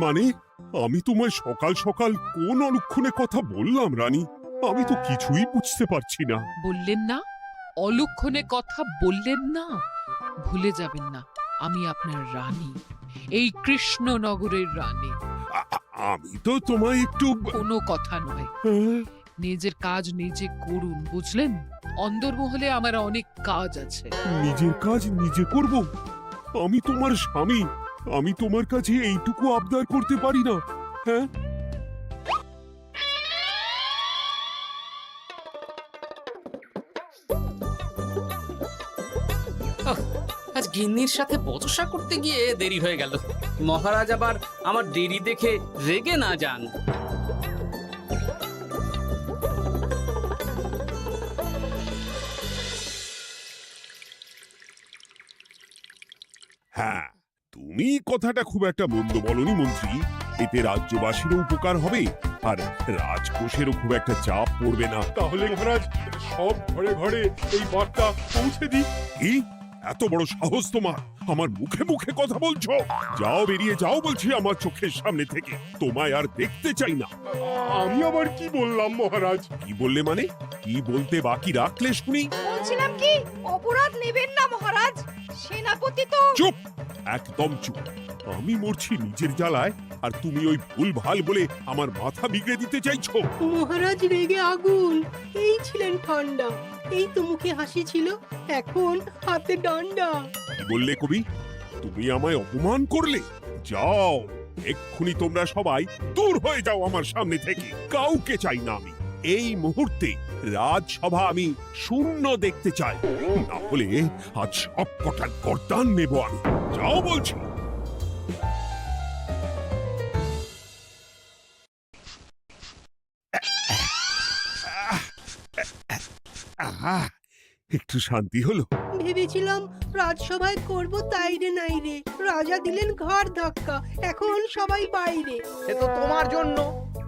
মানে আমি তোমায় সকাল সকাল কোন অলক্ষণে কথা বললাম রানী? আমি তো কিছুই বুঝতে পারছি না। বললেন না, অলক্ষণে কথা বললেন না। ভুলে যাবেন না, আমি আপনার রানী, এই কৃষ্ণনগরের রানী। আমি তো তোমায় একটু কোনো কথা নয়, নিজের কাজ নিজে করুন, বুঝলেন? অন্দরমহলে আমার অনেক কাজ আছে। নিজের কাজ নিজে করব? আমি তোমার স্বামী, আমি তোমার কাছে এইটুকু আবদার করতে পারি না? হ্যাঁ, আজ গিন্নির সাথে বচসা করতে গিয়ে দেরি হয়ে গেল। মহারাজ আবার আমার দেরি দেখে রেগে না যান। হ্যাঁ, তুমি কথাটা খুব একটা মন্দ বলনি মন্ত্রী। এতে রাজ্যবাসীরও উপকার হবে, আর রাজকোষেরও খুব একটা চাপ পড়বে না। তাহলে মহারাজ সব ঘরে ঘরে এই বার্তা পৌঁছে দিই। কি এত বড় সাহস তোমার? আমার মুখে মুখে কথা বলছো? যাও, বেরিয়ে যাও বলছি আমার চোখের সামনে থেকে। তোমায় আর দেখতে চাই না। আমি আবার কি বললাম মহারাজ? কি বললে মানে? কি বলতে বাকি রাখলে শুনি? বলছিলাম কি, অপরাধ নেবেন না মহারাজ, সেনাপতি তো। চুপ, একদম চুপ। আমি মরছি নিজের জ্বালায়, আর তুমি ওই ভুল ভাল বলে আমার মাথা বিগড়ে দিতে চাইছো? মহারাজ রেগে আগুন, এই ছিলেন ঠান্ডা, এই তো মুখে হাসি ছিল, এখন হাতে ডান্ডা। কি বললে কবি? তুমি আমায় অপমান করলে? যাও, এক্ষুনি তোমরা সবাই দূর হয়ে যাও আমার সামনে থেকে। কাউকে চাই না আমি। এই মুহূর্তে রাজসভা আমি শূন্য দেখতে চাই, না হলে আজ সব কটা গর্দান নেব আমি। যাও বলছি। আহ, একটু শান্তি হলো। ভেবেছিলাম রাজসভায় করব তাই রে নাই রে, রাজা দিলেন ঘাড় ধাক্কা, এখন সবাই বাইরে। সে তো তোমার জন্য।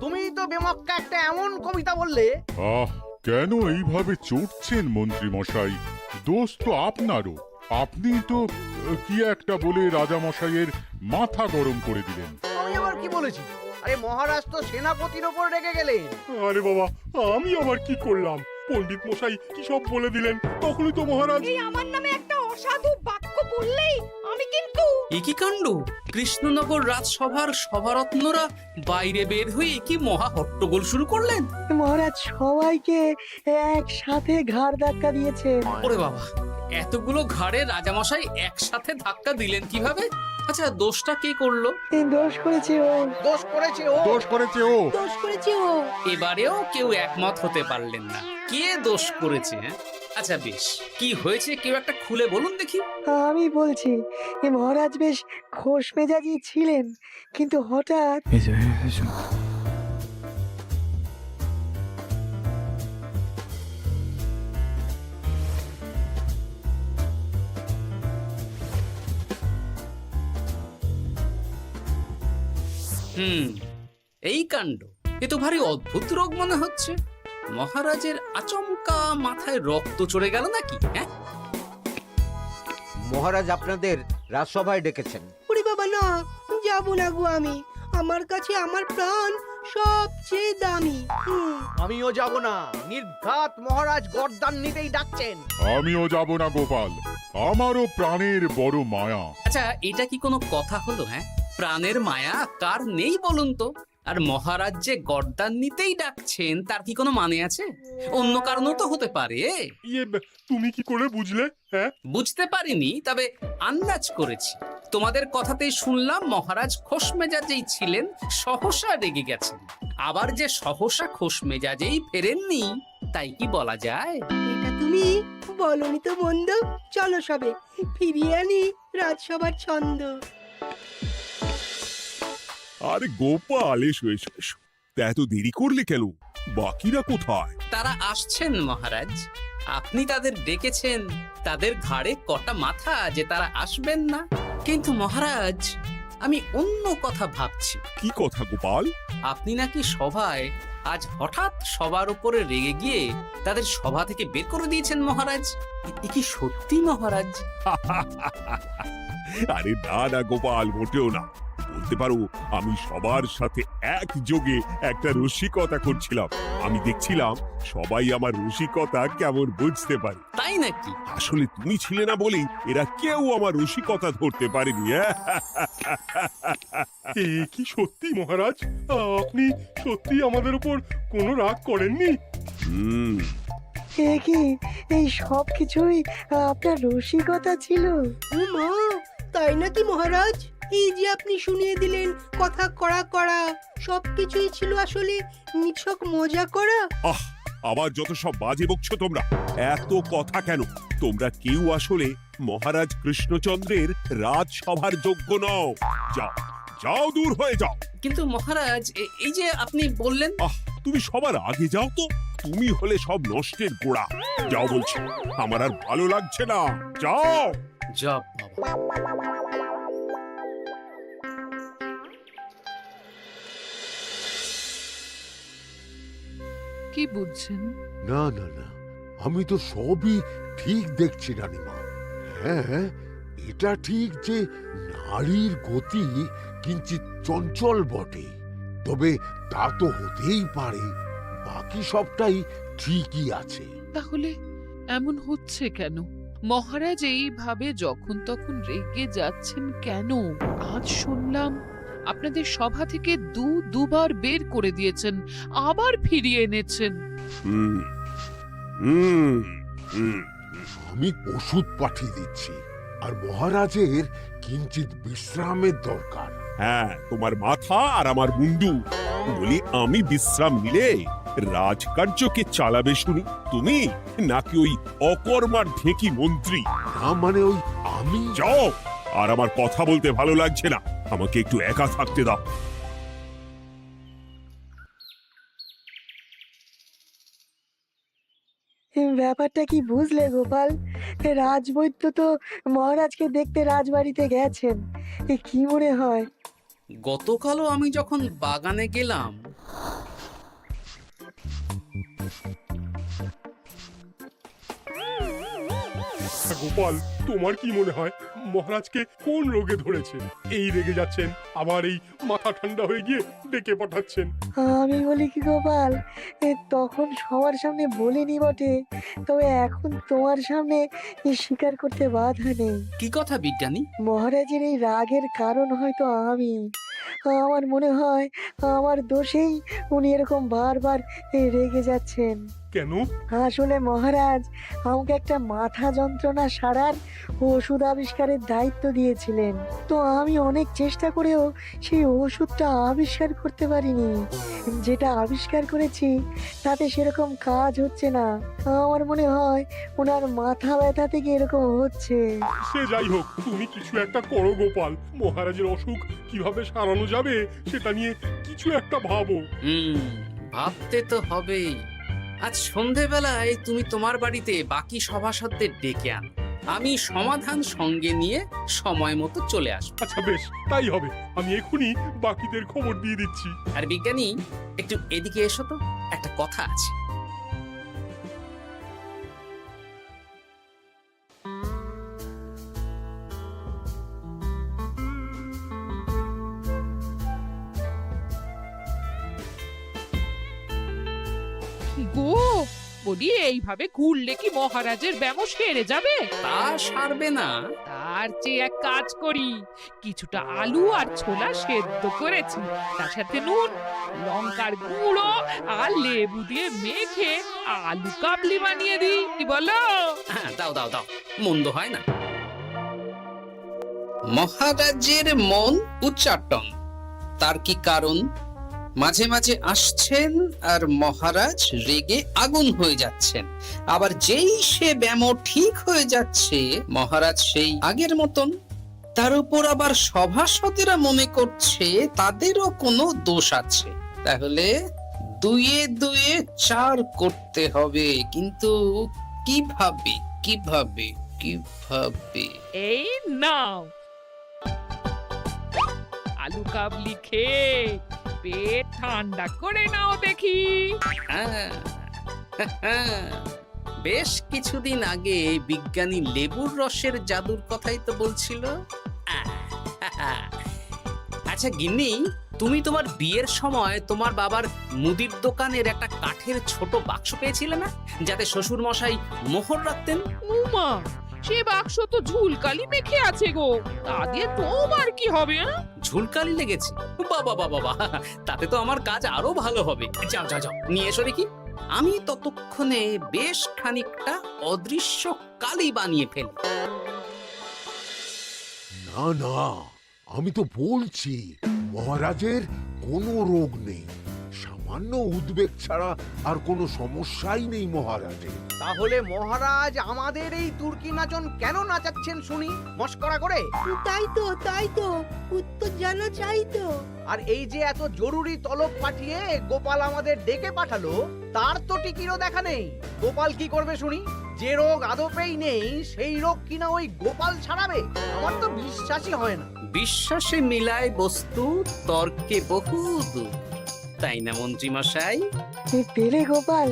তুমিই তো বেমক্কা একটা এমন কবিতা বললে। আহ, কেন এইভাবে চড়ছেন মন্ত্রী মশাই? দোষ তো আপনারও। আপনি তো কি একটা বলে রাজা মশাইয়ের মাথা গরম করে দিলেন। আমি আবার কি বলেছি? আরে মহারাজ তো সেনাপতির ওপর রেগে গেলেন। আরে বাবা, আমি আবার কি করলাম? পণ্ডিত মশাই কি সব বলে দিলেন, তখনই তো মহারাজ। এই আমার নামে একটা অসাধু বাক্য বললেই আমি কিন্তু। এ কি কাণ্ড! কৃষ্ণনগর রাজসভার সভারত্নরা বাইরে বের হয়ে কি মহা হট্টগোল শুরু করলেন। মহারাজ সবাইকে একসাথে ঘাড় ধাক্কা দিয়েছে। ওরে বাবা, এতগুলো ঘাড়ে রাজামশাই একসাথে ধাক্কা দিলেন কিভাবে? আচ্ছা, দোষটা কে করলো? দোষ করেছে ও, দোষ করেছে ও। দোষ করেছে ও। দোষ করেছে ও। এবারেও কেউ একমত হতে পারলেন না কে দোষ করেছে। হ্যাঁ, আচ্ছা বেশ, কি হয়েছে কেউ একটা খুলে বলুন দেখি। আমি বলছি, মহারাজ বেশ খোশ মেজাজি ছিলেন, কিন্তু হঠাৎ এই কাণ্ড! এ তো ভারী অদ্ভুত রোগ মনে হচ্ছে। মহারাজের আচমকা মাথায় রক্ত চড়ে গেল নাকি? হ্যাঁ, মহারাজ আপনাদের রাজসভায় ডেকেছেন। ওরে বাবা না, যাবো না গো আমি, আমার কাছে আমার প্রাণ সবচেয়ে দামি। আমিও যাব না। নির্ঘাত মহারাজ গর্দান নিতেই ডাকছেন। আমিও যাব না গোপাল, আমারও প্রাণের বড় মায়া। আচ্ছা, এটা কি কোনো কথা হলো? হ্যাঁ, প্রাণের মায়া কার নেই বলুন তো? আর মহারাজ যে গর্দান নিতেই ডাকছেন তার কি কোনো মানে আছে? অন্য কারণও তো হতে পারে। তুমি কি করে বুঝলে? হ্যাঁ, বুঝতে পারিনি, তবে আন্দাজ করেছি। তোমাদের কথাতেই শুনলাম মহারাজ খোশ মেজাজেই ছিলেন, সহসা রেগে গেছেন। আবার যে সহসা খোশ মেজাজেই ফেরেননি, তাই কি বলা যায়? এটা তুমি বলনি তো মন্দ। চলো সবে ফিরিয়ে আনি রাজসভার ছন্দ। আরে গোপাল, এসো এসো এসো। তা এত দেরি করলে কেন? বাকিরা কোথায়? তারা আসছেন মহারাজ। আপনি তাদের ডেকেছেন, তাদের ঘাড়ে কটা মাথা যে তারা আসবেন না। কিন্তু মহারাজ, আমি অন্য কথা ভাবছি। কি কথা গোপাল? আপনি নাকি সভায় আজ হঠাৎ সবার উপরে রেগে গিয়ে তাদের সভা থেকে বের করে দিয়েছেন মহারাজ। এ কি সত্যি মহারাজ? আরে না না গোপাল, মোটেও না। বলতে পারো আমি সবার সাথে একযোগে একটা রসিকতা করছিলাম। আমি দেখছিলাম সবাই আমার রসিকতা কেমন বুঝতে পারে। তাই নাকি? আসলে তুমি ছিলে না বলেই এরা কেউ আমার রসিকতা ধরতে পারেনি। এ কি সত্যি মহারাজ? আপনি সত্যি আমাদের উপর কোনো রাগ করেননি? হুম, এ কি এই সব কিছুই আপনার রসিকতা ছিল? ও মা, তাই নাকি মহারাজ? এই যে আপনি শুনিয়ে দিলেন কথা কড়া কড়া, সবকিছুই ছিল আসলে নিছক মজা করা। আহ, আবার যত সব বাজে বকছো তোমরা। এত কথা কেন? তোমরা কেউ আসলে মহারাজ কৃষ্ণচন্দ্রের রাজসভার যোগ্য নও। যাও যাও, দূর হয়ে যাও। কিন্তু মহারাজ, এই যে আপনি বললেন। আহ, তুমি সবার আগে যাও তো। তুমি হলে সব নষ্টের গোড়া। যাও বলছি, আমার আর ভালো লাগছে না। যাও। জব বাবা। কি বুঝছেন? না না না, আমি তো সবই ঠিক দেখছি রানীমা। হ্যাঁ, এটা ঠিক যে নারীর গতি কিঞ্চিত চঞ্চল বটে, তবে তা তো হতেই পারে। বাকি সবটাই ঠিকই আছে। তাহলে এমন হচ্ছে কেন? মহারাজ এইভাবে যখন তখন রেগে যাচ্ছেন কেন? আজ শুনলাম আপনাদের সভা থেকে দুবার বের করে দিয়েছেন, আবার ফিরিয়ে এনেছেন। হুম হুম হুম। আমি ওষুধ পাঠিয়ে দিচ্ছি, আর মহারাজের কিঞ্চিত বিশ্রামের দরকার। হ্যাঁ, তোমার মাথা আর আমার মুন্ডু। বলি, আমি বিশ্রাম নিলে রাজকার্যকে চালাবে শুনি তুমি, নাকি ওই অকর্মার ঢেকি মন্ত্রী? না মানে ওই আমি। যাও, আর আমার কথা বলতে ভালো লাগছে না। আমাকে একটু একা থাকতে দাও। ব্যাপারটা কি বুঝলে গোপাল? রাজবৈদ্য তো মহারাজকে দেখতে রাজবাড়িতে গেছেন। কি মনে হয়? গতকালও আমি যখন বাগানে গেলাম, গোপাল, তোমার কি মনে হয় মহারাজকে কোন রোগে ধরেছে? এই রেগে যাচ্ছেন, আবার এই মাথা ঠান্ডা হয়ে গিয়ে ডেকে পাঠাচ্ছেন। আমি বলি কি গোপাল, তখন সবার সামনে বলিনি বটে, তবে এখন তোমার সামনে স্বীকার করতে বাধা নেই। কি কথা বিজ্ঞানী? মহারাজের এই রাগের কারণ হয়তো আমি। আমার মনে হয় আমার দোষেই উনি এরকম বারবার রেগে যাচ্ছেন। কেন? আসলে মহারাজ আমাকে একটা মাথা যন্ত্রণা সারার ওষুধ আবিষ্কারের দায়িত্ব দিয়েছিলেন, তো আমি অনেক চেষ্টা করেও সেই ওষুধটা আবিষ্কার করতে পারিনি। যেটা আবিষ্কার করেছি তাতে সেরকম কাজ হচ্ছে না। আমার মনে হয় ওনার মাথা ব্যথা থেকে এরকম হচ্ছে। সে যাই হোক, তুমি কিছু একটা করো গোপাল। মহারাজের অসুখ কিভাবে সারানো যাবে সেটা নিয়ে কিছু একটা ভাবো। ভাবতে তো হবেই। আজ সন্ধেবেলায় তুমি তোমার বাড়িতে বাকি সভাসদদের ডেকে আনো, আমি সমাধান সঙ্গে নিয়ে সময় মতো চলে আসবো। আচ্ছা বেশ, তাই হবে। আমি এখনই বাকিদের খবর দিয়ে দিচ্ছি। আর বিজ্ঞানী, একটু এদিকে এসো তো, একটা কথা আছে। গো, বলি এইভাবে ঘুরলে কি মহারাজের ব্যামো সেরে যাবে? তা সারবে না। তার চেয়ে এক কাজ করি, কিছুটা আলু আর ছোলা সেদ্ধ করেছি, তার সাথে নুন, লঙ্কার গুঁড়ো আর লেবু দিয়ে মেখে আলু কাবলি বানিয়ে দিই, কি বলো? হ্যাঁ, দাও দাও দাও, মন্দ হয় না। মহারাজের মন উচ্চাটন। তার কি কারণ? মাঝে মাঝে আসছেন আর মহারাজ রেগে আগুন হয়ে যাচ্ছেন, আবার যেই সে ব্যামো ঠিক হয়ে যাচ্ছে মহারাজ সেই আগের মতন। তার উপর আবার সভাসদেরা মনে করছে তাদেরও কোনো দোষ আছে। তাহলে দুয়ে দুয়ে চার করতে হবে, কিন্তু কিভাবে কিভাবে কিভাবে? এই নাও আলু কাবলি খেয়ে পেট ঠান্ডা করে নাও দেখি। হ্যাঁ, বেশ কিছুদিন আগে বিজ্ঞানী লেবুর রসের জাদুর কথাই তো বলছিল। আর আচ্ছা গিন্নি, তুমি তোমার বিয়ের সময় তোমার বাবার মুদির দোকানের একটা কাঠের ছোট বাক্স পেয়েছিলে না, যাতে শ্বশুর মশাই মোহর রাখতেন? উমা, সে বাক্স তো ঝুলকালি মেখে আছে গো, তা দিয়ে তোমার কি হবে? ঝুলকালি লেগেছে? বাবা বাবা বাবা, তাতে তো আমার কাজ আরো ভালো হবে। যাও যাও যাও, নিয়ে এসো দেখি। আমি ততক্ষণে বেশ খানিকটা অদৃশ্য কালি বানিয়ে ফেলি। না না, আমি তো বলছি মহারাজের কোনো রোগ নেই, সামান্য উদ্বেগ ছাড়া আর কোনো সমস্যাই নেই মহারাজের। তাহলে মহারাজ আমাদের এই তুর্কি নাচন কেন নাচাচ্ছেন শুনি, মস্করা করে? তাই তো উত্তর জানা চাই তো। আর এই যে এত জরুরি তলব পাঠিয়ে গোপাল আমাদের ডেকে পাঠালো, তার তো টিকিরও দেখা নেই। গোপাল কি করবে শুনি? যে রোগ আদপেই নেই সেই রোগ কিনা ওই গোপাল ছাড়াবে? আমার তো বিশ্বাসই হয় না। বিশ্বাসে মিলায় বস্তু, তর্কে বহু দূর, তাই না মন্ত্রী মশাই? পেলে গোপাল,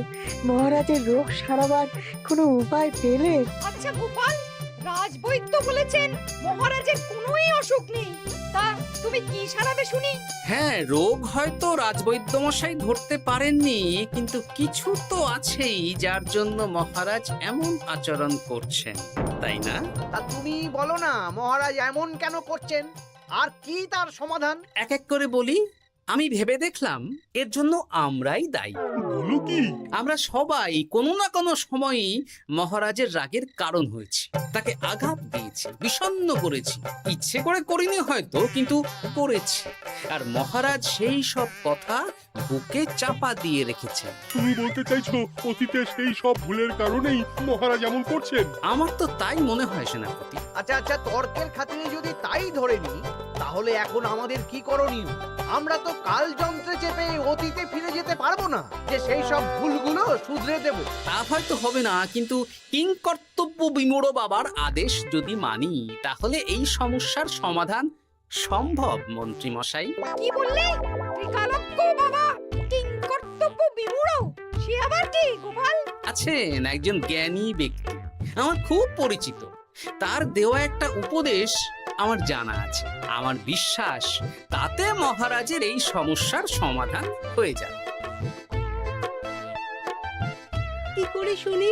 মহারাজের রোগ সারাবার কোনো উপায় পেলে? আচ্ছা গোপাল, রাজবৈদ্য বলেছেন মহারাজের কোনোই অসুখ নেই, তা তুমি কি সারাবে শুনি? হ্যাঁ, রোগ হয়তো রাজবৈদ্য মশাই ধরতে পারেননি, কিন্তু কিছু তো আছেই যার জন্য মহারাজ এমন আচরণ করছেন, তাই না? তা তুমি বলো না মহারাজ এমন কেন করছেন, আর কি তার সমাধান? এক এক করে বলি। আমি ভেবে দেখলাম এর জন্য আমরাই দায়ী। বলো কি? আমরা সবাই কোনো না কোনো সময়ই মহারাজের রাগের কারণ হয়েছি, তাকে আঘাত দিয়েছি, বিষণ্ণ করেছি। ইচ্ছে করে করিনি হয়তো, কিন্তু করেছি। আর মহারাজ সেই সব কথা বুকে চাপা দিয়ে রেখেছেন। তুমি বলতে চাইছো অতীতে সেই সব ভুলের কারণেই মহারাজ এমন করছেন? আমার তো তাই মনে হয় সেনাপতি। আচ্ছা আচ্ছা, তর্কের খাতিরে যদি তাই ধরে নি, তাহলে এখন আমাদের কি করণীয়? আমরা তো কাল যন্ত্রে চেপে অতীতে ফিরে যেতে পারবো না যে সেই সব ভুলগুলো শুধরে দেব। তা হয়তো হবে না, কিন্তু কিংকর্তব্য বিমূঢ় বাবার আদেশ যদি মানি, তাহলে এই সমস্যার সমাধান সম্ভব মন্ত্রী মশাই। কি বললে? ত্রিকালজ্ঞ বাবা কিংকর্তব্য বিমূঢ়, সে আবার কি গোপাল? আছেন একজন জ্ঞানী ব্যক্তি, আমার খুব পরিচিত। তার দেওয়া একটা উপদেশ আমার জানা আছে। আমার বিশ্বাস তাতে মহারাজের এই সমস্যার সমাধান হয়ে যাবে। কি করে শুনি?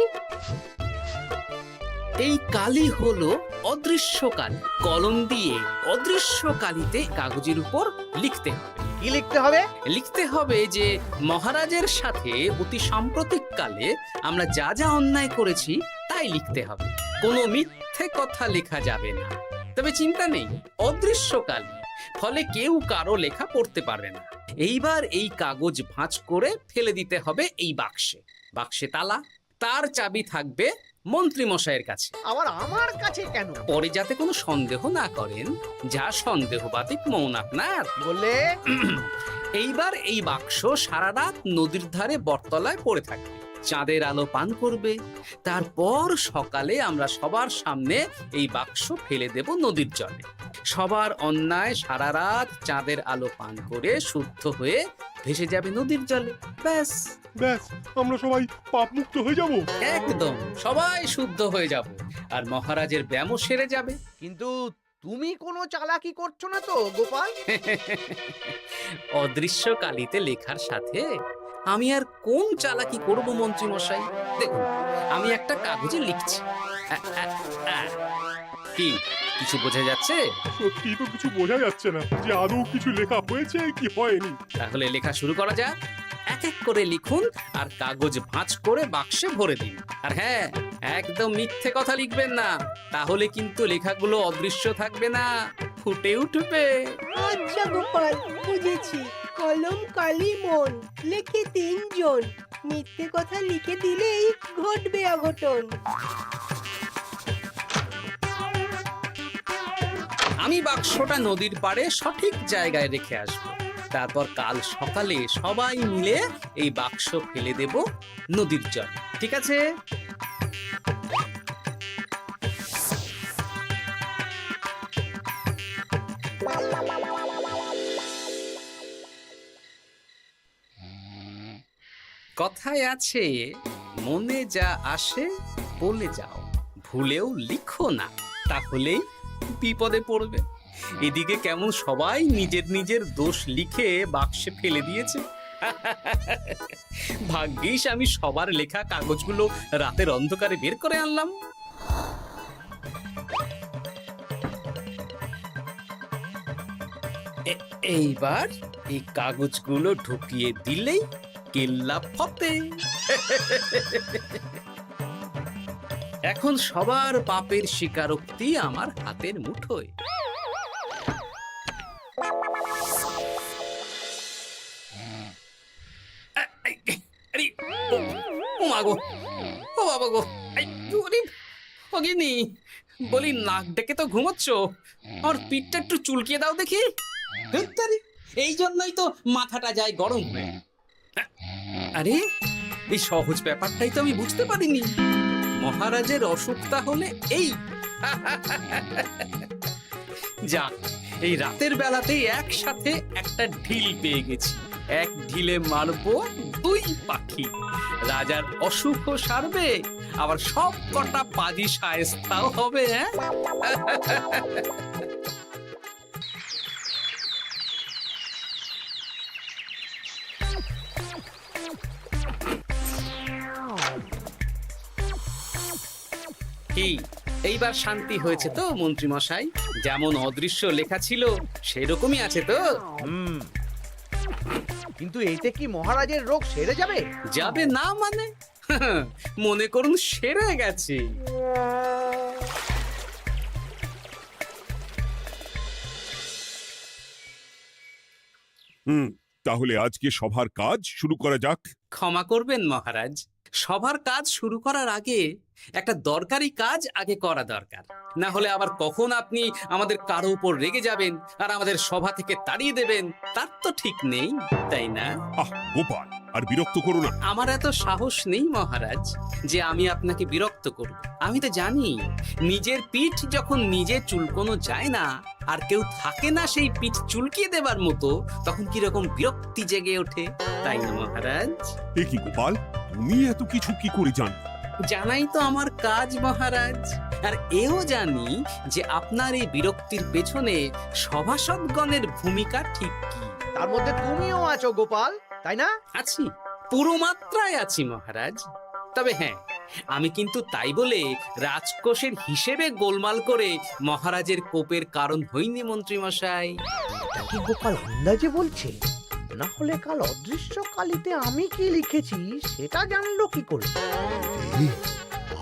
এই কালি হলো অদৃশ্য কালি। কলম দিয়ে অদৃশ্য কালিতে কাগজের উপর লিখতে হবে। কি লিখতে হবে? লিখতে হবে যে মহারাজের সাথে অতি সাম্প্রতিক কালে আমরা যা যা অন্যায় করেছি তাই লিখতে হবে। কোনো মিথ্যে কথা লেখা যাবে না। তবে চিন্তা নেই, অদৃশ্য কালি, ফলে কেউ কারো লেখা পড়তে পারবে না। এইবার এই কাগজ ভাঁজ করে ফেলে দিতে হবে এই বাক্সে। বাক্সে তালা, তার চাবি থাকবে মন্ত্রী মশাইয়ের কাছে। আবার আমার কাছে কেন? পরে যাতে কোনো সন্দেহ না করেন, যা সন্দেহবাতিক মন আপনার। বললে এইবার এই বাক্স সারা রাত নদীর ধারে বটতলায় পড়ে থাকবে, চাঁদের আলো পান করবে। তারপর সকালে আমরা সবার সামনে এই বাক্স ফেলে দেব নদীর জলে। সবার অন্যায় সারা রাত চাঁদের আলো পান করে শুদ্ধ হয়ে ভেসে যাবে নদীর জলে। ব্যাস ব্যাস, আমরা সবাই পাপ মুক্ত হয়ে যাব। একদম সবাই শুদ্ধ হয়ে যাব, আর মহারাজের ব্যামো সেরে যাবে। কিন্তু তুমি কোনো চালাকি করছো না তো গোপাল? অদৃশ্য কালিতে লেখার সাথে আমি আর কোন চালাকি করব মন্ত্রী মশাই? দেখুন, আমি একটা কাগজে লিখছি। কি কিছু বোঝা যাচ্ছে? সত্যি তো কিছু বোঝা যাচ্ছে না যে আদৌ কিছু লেখা হয়েছে কি হয়নি। তাহলে লেখা শুরু করা যাক। এক এক করে লিখুন আর কাগজ ভাঁজ করে বাক্সে ভরে দিন। আর হ্যাঁ, একদম মিথ্যে কথা লিখবেন না, তাহলে কিন্তু লেখাগুলো অদৃশ্য থাকবে না, ফুটে উঠবে। আচ্ছা গোপাল, বুঝেছি। কলম কালি মন, লেখে 3 জন। মিথ্যে কথা লিখে দিলেই ঘটবে অঘটন। আমি বাক্সটা নদীর পাড়ে সঠিক জায়গায় রেখে আসব। তারপর কাল সকালে সবাই মিলে এই বাক্স ফেলে দেব নদীর জলে। ঠিক আছে? কথায় আছে, মনে যা আসে বলে যাও, ভুলেও লিখো না, তাহলেই বিপদে পড়বে। এদিকে কেমন সবাই নিজের নিজের দোষ লিখে বাক্সে ফেলে দিয়েছে। ভাগ্যিস আমি সবার লেখা কাগজগুলো রাতের অন্ধকারে বের করে আনলাম। এইবার এই কাগজগুলো ঢুকিয়ে দিলেই কেল্লা ফতে। এখন সবার পাপের স্বীকারোক্তি আমার হাতের মুঠোয়। আরে, ও মা গো, ও বাবা গো, অগিনি বলি, নাক ডেকে তো ঘুমোচ্ছ, আর পিঠটা একটু চুলকিয়ে দাও দেখি। এই জন্যই তো মাথাটা যায় গরম হয়ে। আরে, এই সহজ ব্যাপারটাই তো আমি বুঝতে পারিনি। মহারাজের অসুখটা হলে এই। যাক, এই রাতের বেলাতেই একসাথে একটা ঢিল পেয়ে গেছি। এক ঢিলে মারবো 2 পাখি। রাজার অসুখও সারবে, আবার সব কটা পাজি শায়েস্তাও হবে। কি এইবার শান্তি হয়েছে তো মন্ত্রী মশাই? যেমন অদৃশ্য লেখা ছিল সেরকমই আছে তো? কিন্তু এতে কি মহারাজের রোগ সেরে যাবে? যাবে না মানে? মনে করুন সেরে গেছে। তাহলে আজকে সভার কাজ শুরু করা যাক। ক্ষমা করবেন মহারাজ, সবার কাজ শুরু করার আগে একটা দরকারি কাজ আগে করা দরকার। না হলে আবার কখন আপনি আমাদের কারো উপর রেগে যাবেন আর আমাদের সভা থেকে তাড়িয়ে দেবেন, তার তো ঠিক নেই, তাই না? গোপাল, আর বিরক্ত করো না। আমার এত সাহস নেই মহারাজ যে আমি আপনাকে বিরক্ত করব। আমি তো জানি নিজের পিঠ যখন নিজে চুলকোনো যায় না, আর কেউ থাকে না সেই পিঠ চুলকিয়ে দেবার মতো, তখন কিরকম বিরক্তি জেগে ওঠে, তাই না মহারাজ? এ কি গোপাল, তুমি এত কিছু কি করে জানো? জানাই তো আমার কাজ মহারাজ। আর এও জানি যে আপনার এই বিরক্তির পেছনে সভাসদগণের ভূমিকা ঠিক কি। তার মধ্যে তুমিও আছো গোপাল, তাই না? আছি, পুরো মাত্রায় আছি মহারাজ। তবে হ্যাঁ, আমি কিন্তু তাই বলে রাজকোষের হিসেবে গোলমাল করে মহারাজের কোপের কারণ হইনি মন্ত্রী মশাই। এটা কি গোপাল আন্দাজে বলছে? না হলে কাল অদৃশ্য কালিতে আমি কি লিখেছি সেটা জানলো কি করে?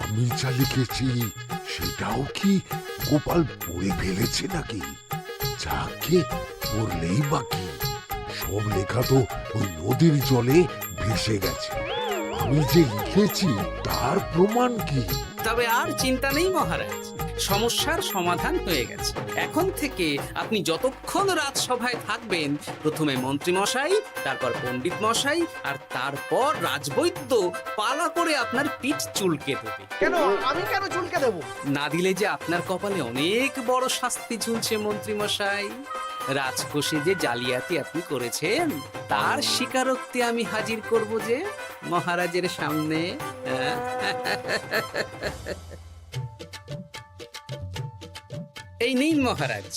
আমি যা লিখেছি সেটাও কি গোপাল পড়ে ফেলেছে নাকি? যাকে পড়লেই বাকি, সব লেখা তো ওই নদীর জলে ভেসে গেছে। আমি যে লিখেছি তার প্রমাণ কি? তবে আর চিন্তা নেই মহারাজ, সমস্যার সমাধান হয়ে গেছে। এখন থেকে আপনি যতক্ষণ রাজসভায় থাকবেন, প্রথমে মন্ত্রী মশাই, তারপর পণ্ডিত মশাই, আর তারপর রাজবৈদ্য পালা করে আপনার পিঠ চুলকে দেবে। কেন আমি কেন চুলকে দেব? না দিলে যে আপনার কপালে অনেক বড় শাস্তি ঝুলছে মন্ত্রী মশাই। রাজকোষে যে জালিয়াতি আপনি করেছেন তার স্বীকারোক্তি আমি হাজির করব যে মহারাজের সামনে। এই নিন মহারাজ,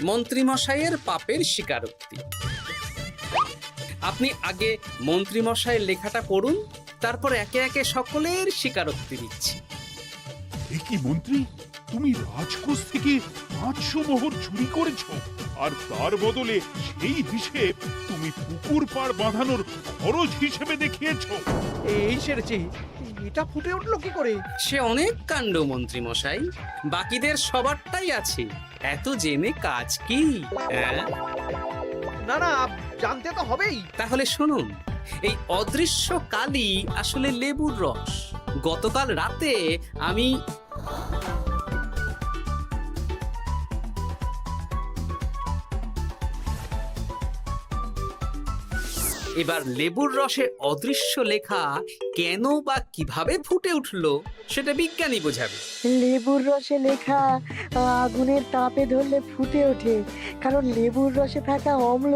মন্ত্রী মশাইয়ের পাপের স্বীকারোক্তি। আপনি আগে মন্ত্রী মশাইয়ের লেখাটা পড়ুন, তারপর একে একে সকলের স্বীকারোক্তি দিচ্ছি। এ কি মন্ত্রী, তুমি রাজকোষ থেকে 500 মোহর চুরি করেছো, আর তার বদলে সেই হিসেব তুমি পুকুর পাড় বাঁধানোর খরচ হিসেবে দেখিয়েছো। এই সেরেছে, এটা ফুটে উঠলো কি করে? সে অনেক কাণ্ড মন্ত্রী মশাই, বাকিদের সবারটাই আছে, এত জেনে কাজ কি? না না, জানতে তো হবেই। তাহলে শুনুন, এই অদৃশ্য কালি আসলে লেবুর রস। গতকাল রাতে আমি এবার লেবুর রসে অদৃশ্য লেখা কেন বা কিভাবে ফুটে উঠলো সেটা বিজ্ঞানী বোঝাবে। লেবুর রসে লেখা আগুনের তাপে ধরলে ফুটে ওঠে, কারণ লেবুর রসে থাকা অম্ল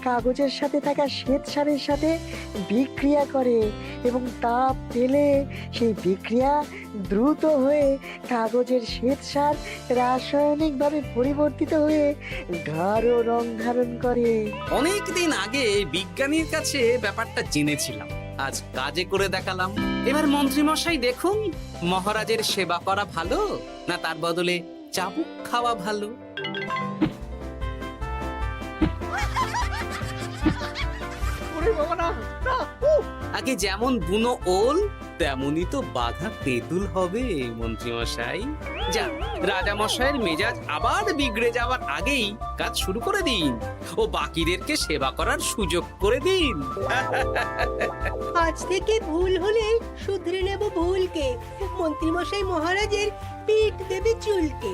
কাগজের সাথে থাকা শ্বেতসারের সাথে বিক্রিয়া করে এবং তাপ পেলে সেই বিক্রিয়া দ্রুত হয়ে কাগজের শ্বেতসার রাসায়নিকভাবে পরিবর্তিত হয়ে গাঢ় রং ধারণ করে। অনেক দিন আগে বিজ্ঞানীর কাছে ব্যাপারটা জেনেছিলাম, আজ কাজে করে দেখালাম। এবার মন্ত্রী মশাই দেখুন, মহারাজের সেবা করা ভালো না তার বদলে চাবুক খাওয়া ভালো। ওরে বাবা, না না, উফ! আগে যেমন বুনো ওল তেমনই তো বাঘা তেঁতুল হবে মন্ত্রী মশাই। যা, রাজা মশাইয়ের মেজাজ আবার বিগড়ে যাওয়ার আগেই কাজ শুরু করে দিন ও বাকিদেরকে সেবা করার সুযোগ করে দিন। আজ থেকে ভুল হলে শুধরে নেব ভুলকে। মন্ত্রীমশাই মহারাজের পিঠ দেবে চুলকে।